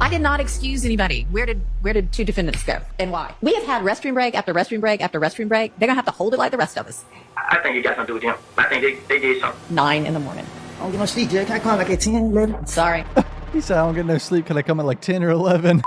I did not excuse anybody. Where did two defendants go and why? We have had restroom break after restroom break after restroom break. They're gonna have to hold it like the rest of us. I think it got something to do with them. I think they did something. 9 in the morning. I don't get no sleep, Jay. Can I come like at 10, 11? Sorry. He said, I don't get no sleep. Can I come at like 10 or 11?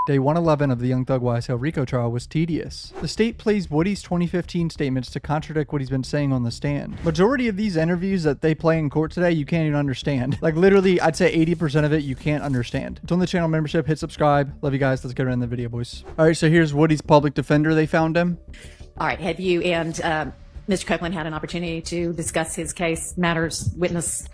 Day 111 of the Young Thug YSL RICO trial was tedious. The state plays Woody's 2015 statements to contradict what he's been saying on the stand. Majority of these interviews that they play in court today, you can't even understand. Like literally, I'd say 80% of it you can't understand. It's on the channel membership. Hit subscribe. Love you guys. Let's get right in the video, boys. All right, so here's Woody's public defender. They found him. All right. Have you and Mr. Copeland had an opportunity to discuss his case, matters, witness?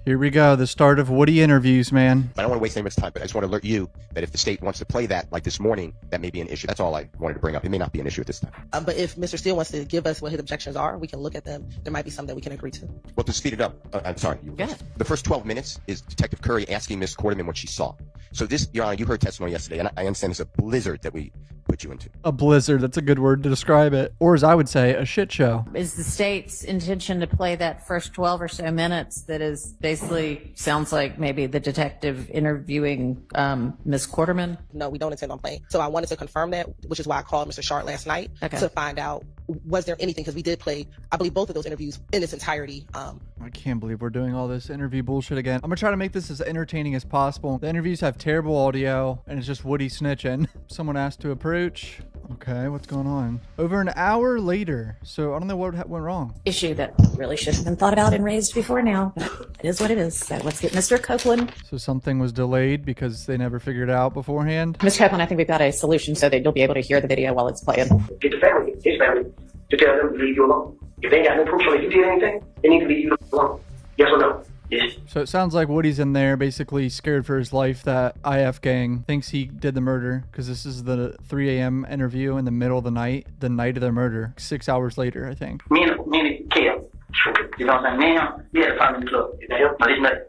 Here we go, the start of Woody interviews, man. I don't want to waste any much time, but I just want to alert you that if the state wants to play that, like this morning, that may be an issue. That's all I wanted to bring up. It may not be an issue at this time. But if Mr. Steele wants to give us what his objections are, we can look at them. There might be some that we can agree to. Well, to speed it up, I'm sorry. Go ahead. The first 12 minutes is Detective Curry asking Miss Quarterman what she saw. So this, Your Honor, you heard testimony yesterday, and I understand it's a blizzard that we put you into. A blizzard, that's a good word to describe it. Or as I would say, a shit show. Is the state's intention to play that first 12 or so minutes that is basically sounds like maybe the detective interviewing Miss Quarterman? No, we don't intend on playing. So I wanted to confirm that, which is why I called Mr. Sharp last night to find out, was there anything, because we did play, I believe, both of those interviews in its entirety. I can't believe we're doing all this interview bullshit again. I'm gonna try to make this as entertaining as possible. The interviews have terrible audio, and it's just Woody snitching. Someone asked to approach. Okay, what's going on? Over an hour later, so I don't know what went wrong. Issue that really should have been thought about and raised before now. It is what it is. So let's get Mr. Copeland. So something was delayed because they never figured it out beforehand? Mr. Copeland, I think we've got a solution so that you'll be able to hear the video while it's playing. Get the family, his family, to tell them to leave you alone. If they ain't got no proof showing you did anything, they need to leave you alone. Yes or no? Yes. So it sounds like Woody's in there basically scared for his life that IF gang thinks he did the murder, because this is the 3 a.m. interview in the middle of the night of their murder, 6 hours later, I think. Me and Kale. You know what I'm saying? Man, we had a problem in the club.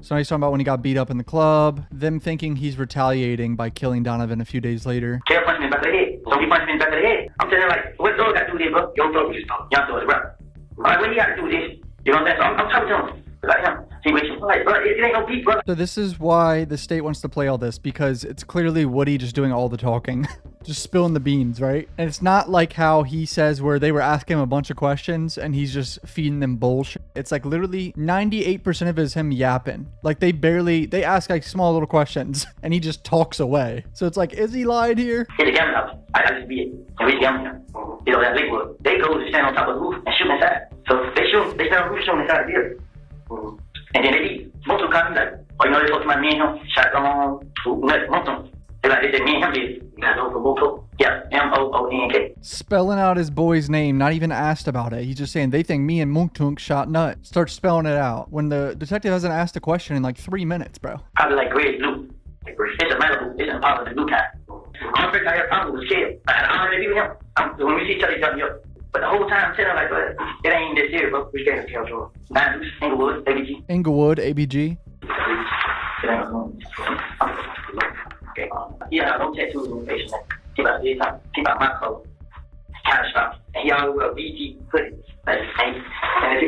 So now he's talking about when he got beat up in the club, them thinking he's retaliating by killing Donovan a few days later. Kale punched me in the back of the head. So he punched me in the back of the head. I'm telling him, like, what dog got to do with this, bro? Young dog, young dog, bro. Like, what do you got to do with this? You know what I'm saying? So I'm talking to him. Like him. It ain't no beat, bro. So this is why the state wants to play all this, because it's clearly Woody just doing all the talking. Just spilling the beans, right? And it's not like how he says where they were asking him a bunch of questions and he's just feeding them bullshit. It's like literally 98% of it is him yapping. Like they ask like small little questions and he just talks away. So it's like, is he lied here? It's a gambling house. I used to be it. And we gambling. You know, that Lakewood. They go to stand on top of the roof and shoot inside. So they stand on the roof shooting inside the building. And then they leave. Most of the cops like, oh, you know, they talk to my me and him, shot most of them. They said me and him did. Yeah, M-O-O-N-K. Spelling out his boy's name, not even asked about it. He's just saying they think me and Monktunk shot nut. Starts spelling it out when the detective hasn't asked a question in like 3 minutes, bro. Probably like gray blue. It's a Malibu. It's a Impala, the blue kind. I'm first I had a problem with Kale. I had 100 people with him. When we see each other, he got me up. But the whole time I'm telling him, like, bro, it ain't this serious, bro. We can't tell you. Inglewood, ABG. Inglewood, ABG. Okay. Yeah, no tattoos on the face, man. Keep out my color. Kind of stuff. And he always wear a BG hoodie. Like, and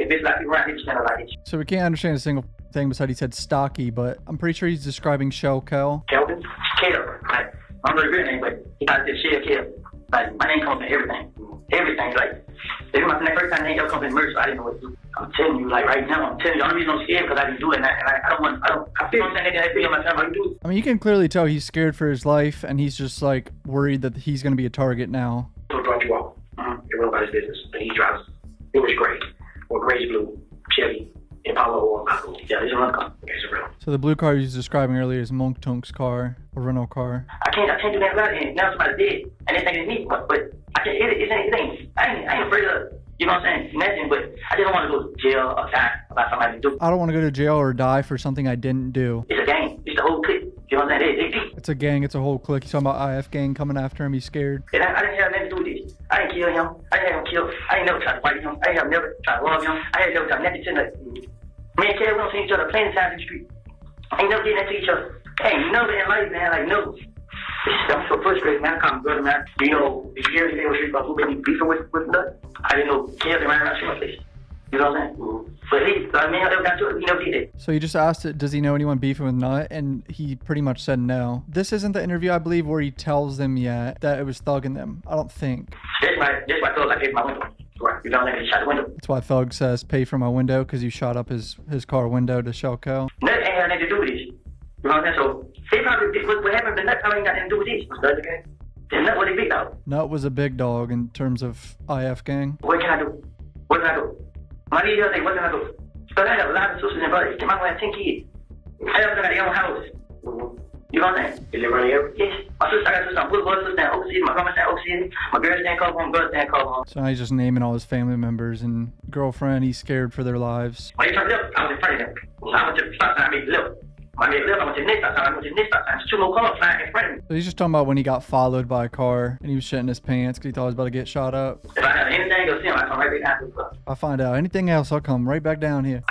if it's like you around, he stand like this. So we can't understand a single thing besides he said stocky, but I'm pretty sure he's describing Shell Kel. Kelvin? Kale. Like, I'm not a name, but he got this shit Kale. Like, my name comes in everything. Everything. Like, this is my first time name ever comes in merch, so I didn't know what to do. I'm telling you, like, right now, I'm telling you, the only reason I'm scared because I didn't do it, and I feel what I'm saying, that video on my time, I do it. I mean, you can clearly tell he's scared for his life, and he's just, like, worried that he's going to be a target now. So dropped you off. It went about his business, and he drives. It was gray, or grayish blue, Chevy, Impala, or Impala. Yeah, it's a rental car. Okay, it's a rental. So the blue car he was describing earlier is Monktunk's car, a rental car. I can't do that without it. Now somebody's dead, and they think it's me, but I can't, it ain't, I ain't afraid of, you know what I'm saying, nothing, but I just don't want to go to jail or die about somebody do. I don't want to go to jail or die for something I didn't do. It's a gang. It's the whole clique. You know what I'm saying? They deep. It's a gang. It's a whole clique. He's talking about IF gang coming after him. He's scared. And I didn't have nothing to do with this. I didn't kill him. I didn't have him killed. I ain't never tried to fight him. I ain't never tried to rob him. I ain't never tried nothing to nothing. Me and Kale, we don't see each other plenty times in the street. I ain't never did that to each other. Hey, you know that in life, man, like, no. I'm so frustrated, man. I call my brother, man. You know, if you hear anything on the street about who been beefing with nut, I didn't know Kale around my face. You know what I'm saying? But he never got to it. He never did it. So you just asked it, does he know anyone beefing with Nut? And he pretty much said no. This isn't the interview, I believe, where he tells them yet that it was thugging them. I don't think. That's why I thought I paid my window. Right. You don't let me shut the window. That's why Thug says pay for my window, because you shot up his car window to Shelco. Nut ain't had nothing to do with this. You know what I'm saying? So they probably did what happened to Nut probably ain't got nothing to do with this. Okay? And Nut was a big dog. Nut was a big dog in terms of IF gang. What can I do? What can I do? My lady the other day, what can I do? But I have a lot of sisters and brothers. My wife have 10 kids. I have them at their own house. You know what I'm saying? Is it running here? Yes. My sister, I got sisters on Woodward, sister in Oak City, my grandma in Oak City, my girls in Cold Home, brothers in Cold Home. So now he's just naming all his family members and girlfriend. He's scared for their lives. When he turned left, I was in front of them. I went to the stop sign, I made left. When I made left, I went to the next stop sign, I went to the next stop sign. There's 2 more cars flying in front of me. So he's just talking about when he got followed by a car and he was shitting his pants because he thought he was about to get shot up. If I have anything to see him, I come right back down to the club. If I find out anything else, I'll come right back down here.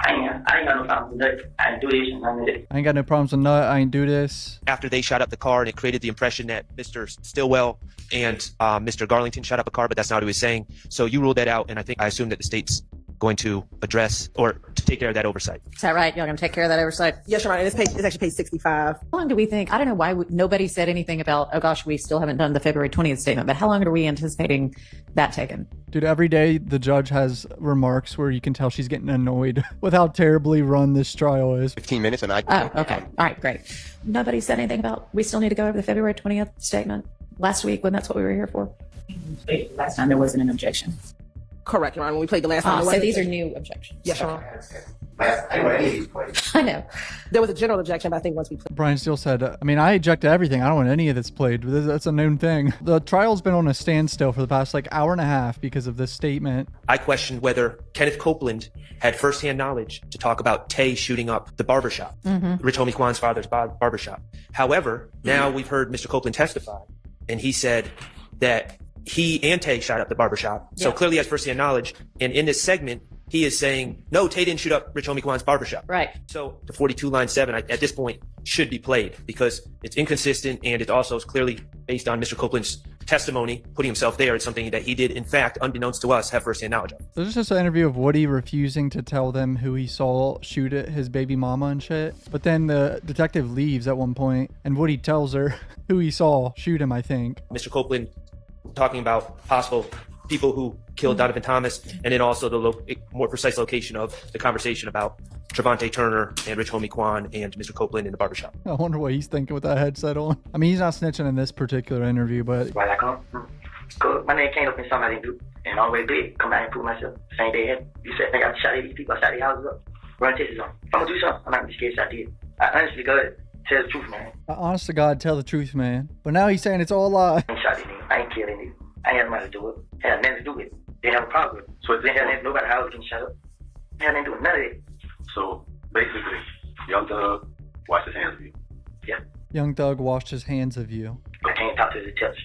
I ain't got no problem with that. I ain't do this and none of that. I ain't got no problems with Nut. I ain't do this. After they shot up the car, and it created the impression that Mr. Stillwell and Mr. Garlington shot up a car, but that's not what he was saying. So you ruled that out, and I assume that the state's going to address or to take care of that oversight. Is that right? Y'all going to take care of that oversight? Yes, Your Honor. And it's actually page 65. How long do we think? I don't know why nobody said anything about, oh gosh, we still haven't done the February 20th statement, but how long are we anticipating that taken? Dude, every day the judge has remarks where you can tell she's getting annoyed with how terribly run this trial is. 15 minutes and I... Oh, okay. All right, great. Nobody said anything about, we still need to go over the February 20th statement last week when that's what we were here for? Last time there wasn't an objection. Correct, Your Honor. When we played the last time. So these are new objections. Yes, Your Honor. I know. There was a general objection, but I think once we played. Brian Steele said, I mean, I ejected everything. I don't want any of this played. That's a known thing. The trial's been on a standstill for the past hour and a half because of this statement. I questioned whether Kenneth Copeland had firsthand knowledge to talk about Tay shooting up the barbershop, Rich Homie Kwan's father's barbershop. However, now we've heard Mr. Copeland testify, and he said that he and Tay shot up the barbershop. So clearly he has firsthand knowledge. And in this segment, he is saying, no, Tay didn't shoot up Rich Homie Kwan's barbershop. Right. So the 42 line 7 at this point should be played because it's inconsistent and it also is clearly based on Mr. Copeland's testimony, putting himself there. It's something that he did, in fact, unbeknownst to us, have firsthand knowledge of. There's just an interview of Woody refusing to tell them who he saw shoot at his baby mama and shit. But then the detective leaves at one point and Woody tells her who he saw shoot him, I think. Mr. Copeland talking about possible people who killed Donovan Thomas, and then also the more precise location of the conversation about Trevante Turner and Rich Homie Kwan and Mr. Copeland in the barbershop. I wonder what he's thinking with that headset on. I mean, he's not snitching in this particular interview, but... Why I come? Cause my name came up in something I didn't do, and I always did. Come back and prove myself. Same day ahead. You said, I got shot at these people, I shot these houses up. Run tests on. I'm gonna do something. I'm not gonna be scared, so I did. I honestly, go ahead. Tell the truth, man. Honest to God, tell the truth, man. But now he's saying it's all a lie. I ain't shot any nigga. I ain't killed any nigga. I ain't had nothing to do with it. I had nothing to do with it. They have a problem with it. So they had nobody house can shut up. They had nothing to do with none of it. So basically, Young Thug washed his hands of you. Yeah. Young Thug washed his hands of you. I can't talk to the judge.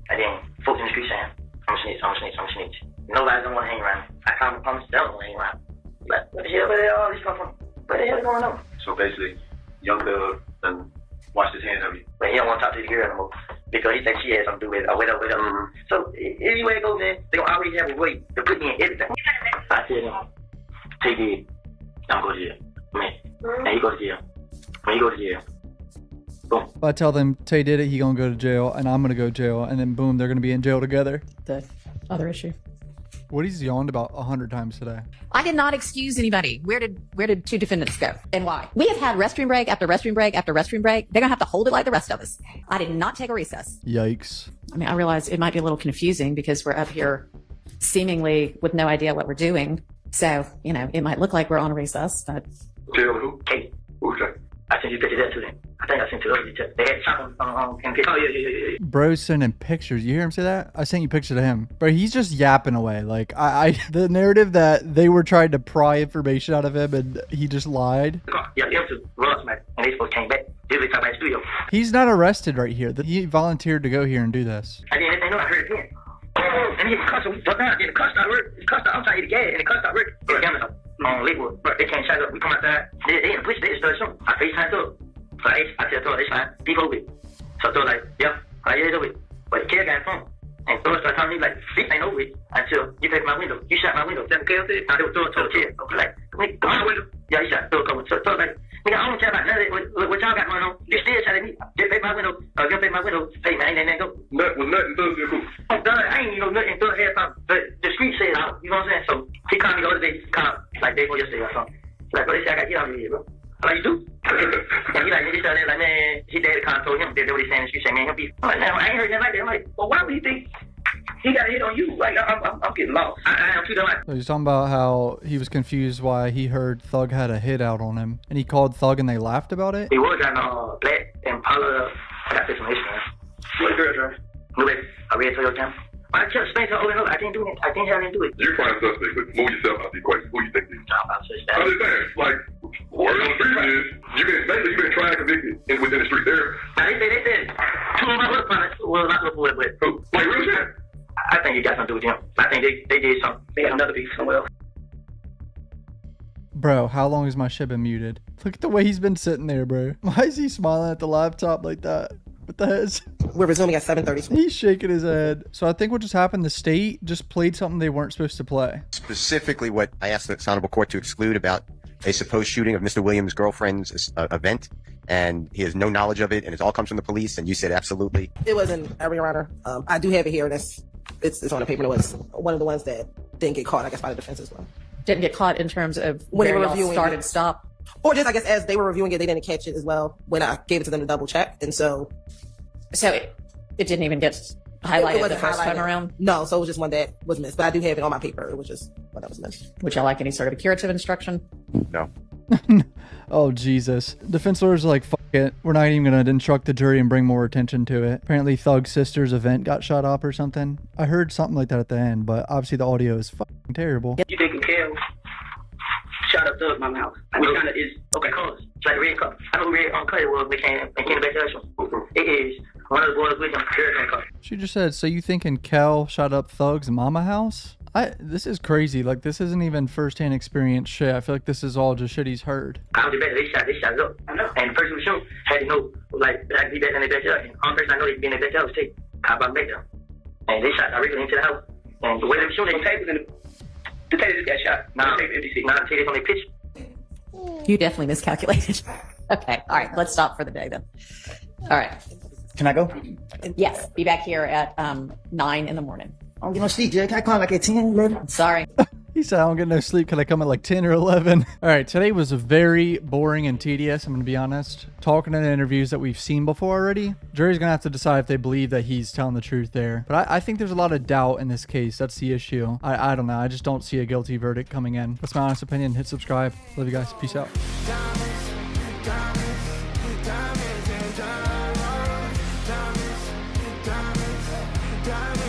And then folks in the street saying, I'm a snitch, I'm a snitch, I'm a snitch. Nobody don't want to hang around me. I call them promise, they don't want to hang around me. Like, what the hell, where the hell all this come from? What the hell is going on? So basically, Young Thug done washed his hands of you. But he don't want to talk to the girl no more. Because he thinks she has something to do with it, or whatever. So, anywhere it goes, man, they gonna always have a way to put me in everything. I tell him, take it, I'm going to jail. Man, and he go to jail. When he go to jail, boom. If I tell them Tay did it, he gonna go to jail, and I'm gonna go to jail, and then boom, they're gonna be in jail together. The other issue. Woody's yawned about 100 times today. I did not excuse anybody. Where did 2 defendants go and why? We have had restroom break after restroom break after restroom break. They're gonna have to hold it like the rest of us. I did not take a recess. Yikes. I mean, I realize it might be a little confusing because we're up here seemingly with no idea what we're doing. So, it might look like we're on a recess, but... Jail who? Kate. Who's that? I sent you pictures of that to them. I think I sent you those pictures. They had something on Oh, yeah. Bro's sending pictures. You hear him say that? I sent you pictures of him. But he's just yapping away. Like, the narrative that they were trying to pry information out of him and he just lied. Yeah, them two lost, man. And they supposed to came back. They were talking about the studio. He's not arrested right here. He volunteered to go here and do this. And then they know I heard it again. And he cussed him. But now, then the cuss started work. The cuss started, I'm trying to eat the gas, and the cuss started work. They were Amazon on Lakewood. But they can't shut up. We come outside. They in the police. They just started shooting. I FaceTime up. So I tell Thor, it's fine. Be over it. So Thor like, yeah, it's over it. But the kid got phone. And Thor started telling me, like, this ain't over it until you take my window. You shot my window. Then the kid said, now they were Thor told the kid. Okay, like, nigga, go out the window. Yeah, he shot through a couple. So like, nigga, I don't care about none of it. What y'all got going on? You still shot at me. Just pay my window. Just pay my window. Hey, man, ain't that go. Was nothing Thug said cool. Oh, God, I ain't even know nothing Thug had from. But the street said out. You know what I'm saying? So he called me the other day. Like day before yesterday or something. Like, bro, they said I got to get out of here, bro. I'm like, you do? And he like, nigga, like, man, his daddy kind of told him that what he saying in the street, saying, man, he'll be. I'm like, man, I ain't heard nothing like that. I'm like, well, why would you think he got a hit on you? Like, I'm getting lost. I am too damn. So he's talking about how he was confused why he heard Thug had a hit out on him, and he called Thug and they laughed about it. He was driving black Impala. I got this information. What girl drive? No, wait, a red Toyota. I just explained to her over and over. I didn't do it. I didn't have anything to do it. You're prime suspect, but move yourself out the equation. Who you think this is? I'm just I'm just saying, like, word on the street is, you've been trying to convict it within the street there. Now, they said, two of my hood partners, well, not look for it, but Who? Like, real shit? I think it got something to do with him. I think they did something. They had another beef somewhere else. Bro, how long has my shit been muted? Look at the way he's been sitting there, bro. Why is he smiling at the laptop like that? What the heck? We're resuming at 7:30. He's shaking his head. So I think what just happened, the state just played something they weren't supposed to play. Specifically what I asked the honorable court to exclude about a supposed shooting of Mr. Williams' girlfriend's event, and he has no knowledge of it, and it all comes from the police, and you said absolutely. It wasn't every runner. I do have it here, and it's on the paper. It was one of the ones that didn't get caught, I guess, by the defense as well. Didn't get caught in terms of When they where were y'all reviewing started, it. stop. Or just, I guess, as they were reviewing it, they didn't catch it as well when I gave it to them to double check. And so So it didn't even get highlighted it wasn't the first time highlighted. around. No, so it was just one that was missed. But I do have it on my paper. It was just one that was missed. Would y'all like any sort of a curative instruction? No. Oh, Jesus. Defense lawyers are like, fuck it. We're not even going to instruct the jury and bring more attention to it. Apparently Thug's sister's event got shot up or something. I heard something like that at the end, but obviously the audio is fucking terrible. You taking care of shot up Thug Mama house. I mean, kind of is, okay, cause it's like red cup. I know red on cut it was, they came back to us. It is one of the boys with him, hurricane cup. She just said, so you thinking Kel shot up Thug's mama house? This is crazy. Like, this isn't even first-hand experience shit. I feel like this is all just shit he's heard. I was better. They shot it up. I know. And the person who shot had to know, like, I could be back in the backyard. And the only person I know that could be in the backyard was Tate. I brought him back there. And they shot directly into the house. And the way they were shooting, Tate was in the Tate just got shot. Now, Tate is on their pitch. You definitely miscalculated. Okay. All right. Let's stop for the day then. All right. Can I go? Yes. Be back here at 9 in the morning. I don't get no sleep, Jay. Can I call like at 10, 11? Sorry. He said, I don't get no sleep. Can I come at like 10 or 11? All right, today was very boring and tedious, I'm going to be honest. Talking in interviews that we've seen before already. Jury's going to have to decide if they believe that he's telling the truth there. But I think there's a lot of doubt in this case. That's the issue. I don't know. I just don't see a guilty verdict coming in. That's my honest opinion. Hit subscribe. Love you guys. Peace out. Diamonds.